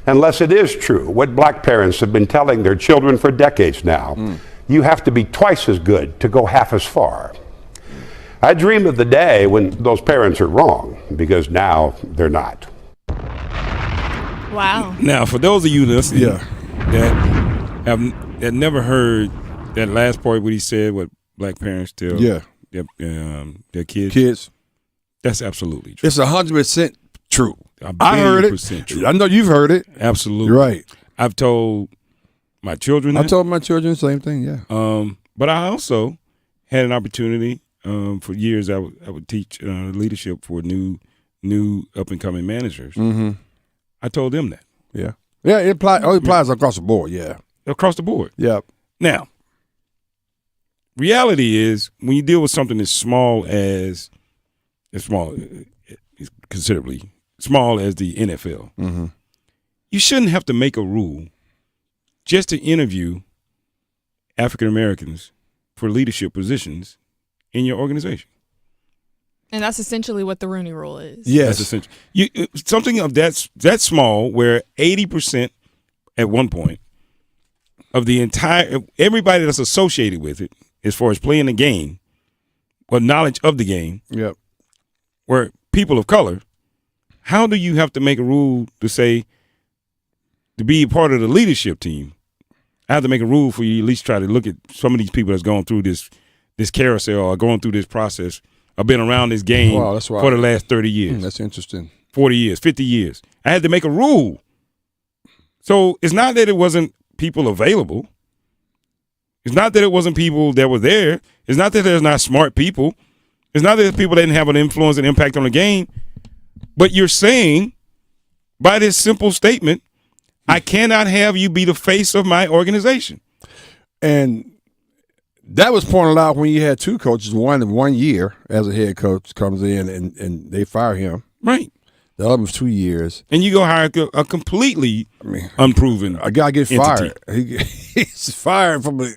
unless it is true, what black parents have been telling their children for decades now. You have to be twice as good to go half as far. I dream of the day when those parents are wrong, because now they're not. Wow. Now, for those of you listening that never heard that last part what he said, what black parents tell their kids. That's absolutely true. It's 100% true. I heard it. True. I know you've heard it. Absolutely. You're right. I've told my children that. I told my children the same thing, yeah. But I also had an opportunity for years. I would teach leadership for new up-and-coming managers. Mm-hmm. I told them that. Yeah. Yeah, it applies across the board, yeah. Across the board. Yeah. Now, reality is when you deal with something as small as considerably small as the NFL, you shouldn't have to make a rule just to interview African Americans for leadership positions in your organization. And that's essentially what the Rooney Rule is. Yes. That's essential. Something of that small where 80% at one point of the everybody that's associated with it as far as playing the game or knowledge of the game were people of color. How do you have to make a rule to say to be part of the leadership team? I have to make a rule for you to at least try to look at some of these people that's going through this carousel or going through this process. I've been around this game for the last 30 years. That's interesting. 40 years, 50 years. I had to make a rule. So it's not that it wasn't people available. It's not that it wasn't people that were there. It's not that there's not smart people. It's not that people didn't have an influence and impact on the game. But you're saying by this simple statement, I cannot have you be the face of my organization. And that was pointed out when you had two coaches, one in 1 year as a head coach comes in and they fire him. Right. The other was 2 years. And you go hire a completely unproven a guy get entity. fired. He's fired from a